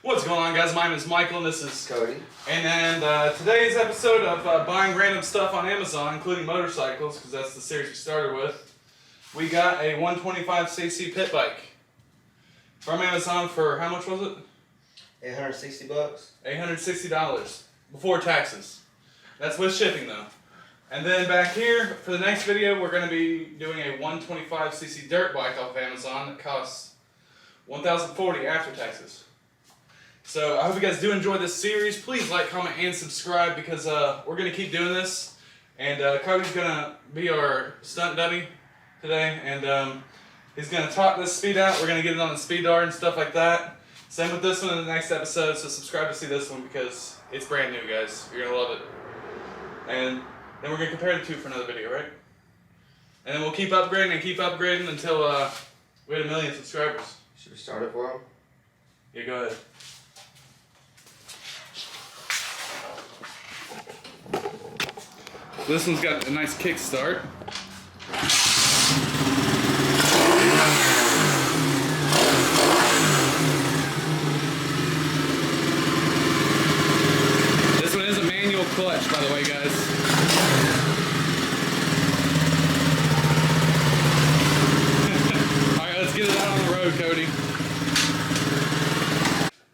What's going on, guys? My name is Michael and this is Cody. And today's episode of buying random stuff on Amazon, including motorcycles, because that's the series we started with, we got a 125cc pit bike from Amazon for, how much was it? $860. $860 before taxes. That's with shipping though. And then back here, for the next video, we're going to be doing a 125cc dirt bike off of Amazon that costs $1,040 after taxes. So I hope you guys do enjoy this series. Please like, comment, and subscribe because we're going to keep doing this. And Cody's going to be our stunt dummy today. And he's going to top this speed out. We're going to get it on the speed dart and stuff like that. Same with this one in the next episode. So subscribe to see this one because it's brand new, guys. You're going to love it. And then we're going to compare the two for another video, right? And then we'll keep upgrading until we hit 1 million subscribers. Should we start it for him? Yeah, go ahead. This one's got a nice kickstart. This one is a manual clutch, by the way, guys. Alright, let's get it out on the road, Cody.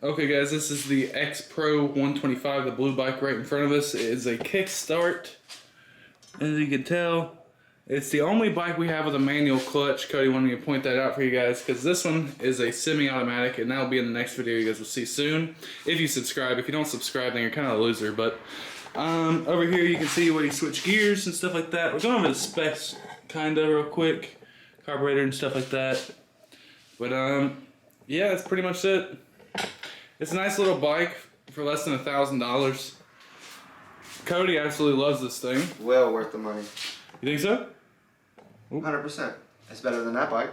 Okay, guys, this is the X Pro 125, the blue bike right in front of us. It is a kickstart. As you can tell, it's the only bike we have with a manual clutch. Cody wanted me to point that out for you guys because this one is a semi-automatic, and that'll be in the next video you guys will see soon. If you subscribe. If you don't subscribe, then you're kind of a loser. But over here you can see where you switch gears and stuff like that. We're going over the specs kind of real quick. Carburetor and stuff like that. But yeah, that's pretty much it. It's a nice little bike for less than $1,000. Cody absolutely loves this thing. Well worth the money. You think so? 100%. It's better than that bike.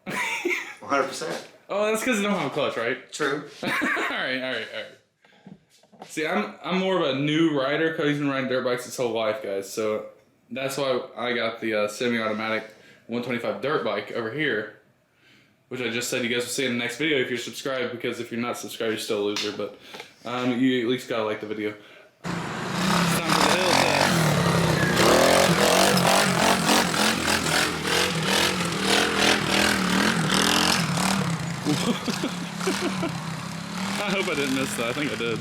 100%. Oh, that's because you don't have a clutch, right? True. Alright. See, I'm more of a new rider. Cody's been riding dirt bikes his whole life, guys. So that's why I got the semi-automatic 125 dirt bike over here. Which I just said you guys will see in the next video if you're subscribed, because if you're not subscribed, you're still a loser. But you at least gotta like the video. It's time for the hill test. I hope I didn't miss that. I think I did.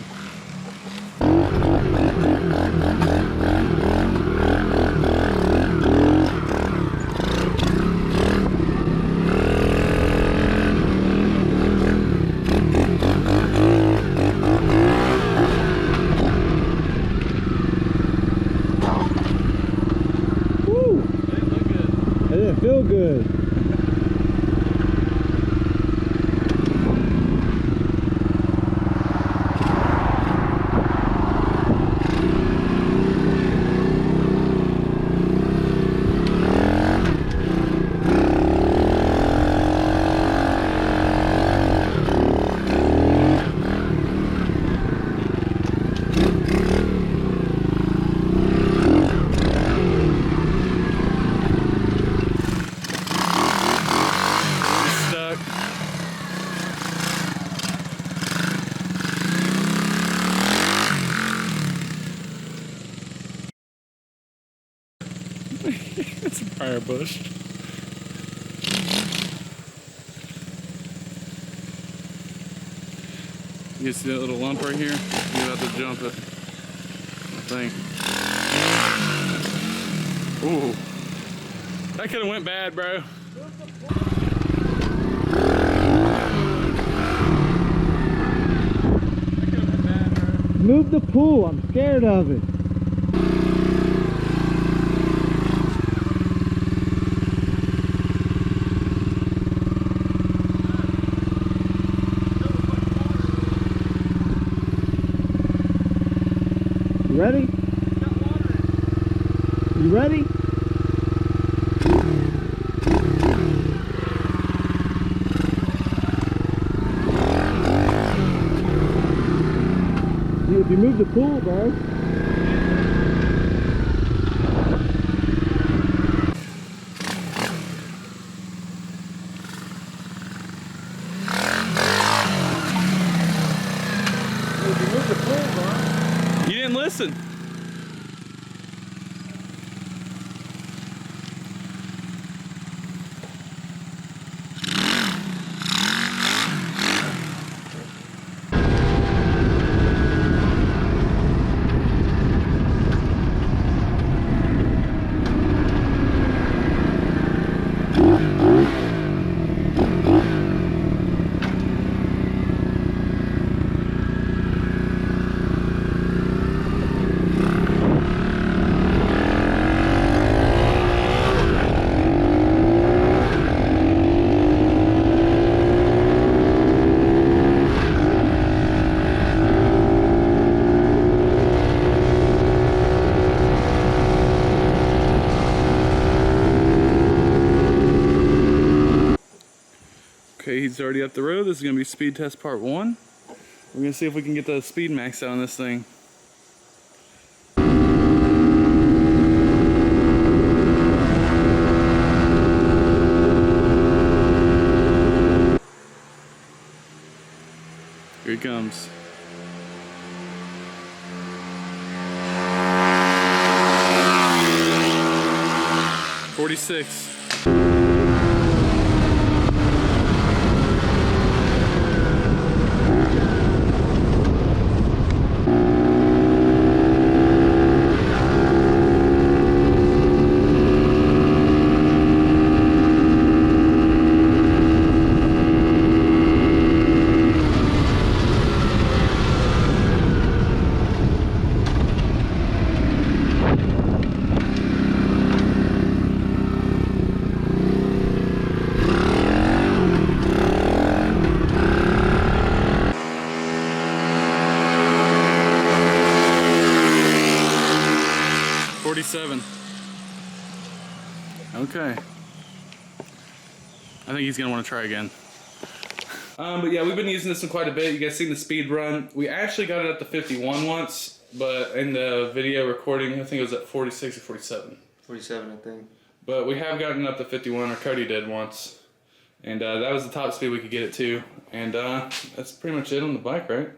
Feel good. It's a briar bush. You see that little lump right here? You're about to jump it. I think. Ooh. That could have went bad, bro. Move the pool. I'm scared of it. You ready? You ready? If you move the pool, bro. listen. Okay, he's already up the road. This is gonna be speed test part 1. We're gonna see if we can get the speed max out on this thing. Here he comes. "46. Okay. I think he's gonna want to try again. But yeah, we've been using this one quite a bit. You guys seen the speed run. We actually got it up to 51 once, but in the video recording, I think it was at 46 or 47. 47, I think. But we have gotten up to 51, or Cody did once. And that was the top speed we could get it to. And that's pretty much it on the bike, right?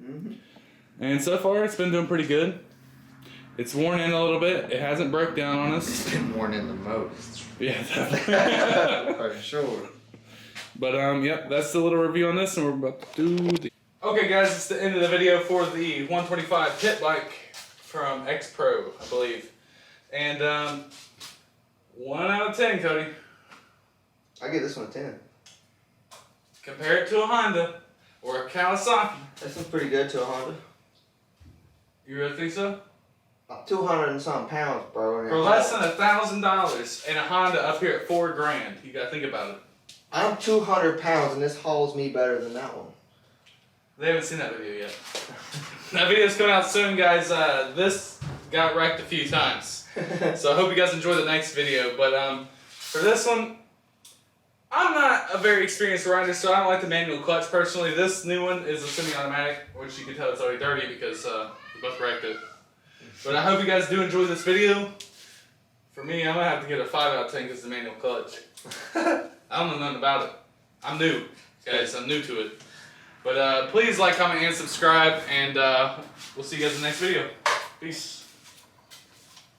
Mm-hmm. And so far, it's been doing pretty good. It's worn in a little bit. It hasn't broke down on us. It's been worn in the most. Yeah, definitely. For sure. But yep, that's the little review on this, and we're about to do the... Okay guys, it's the end of the video for the 125 pit bike from X Pro, I believe. And 1 out of 10, Cody. I give this one a 10. Compare it to a Honda or a Kawasaki. This one's pretty good to a Honda. You really think so? 200 and some pounds, bro. For less than $1,000 and a Honda up here at $4 grand, you gotta think about it. I'm 200 pounds and this hauls me better than that one. They haven't seen that video yet. That video's coming out soon, guys. This got wrecked a few times. So I hope you guys enjoy the next video. But for this one, I'm not a very experienced rider, so I don't like the manual clutch personally. This new one is a semi-automatic, which you can tell it's already dirty because we both wrecked it. But I hope you guys do enjoy this video. For me, I'm gonna have to get a 5 out of 10 because it's the manual clutch. I don't know nothing about it. I'm new, guys. I'm new to it. But please like, comment, and subscribe, and we'll see you guys in the next video. Peace.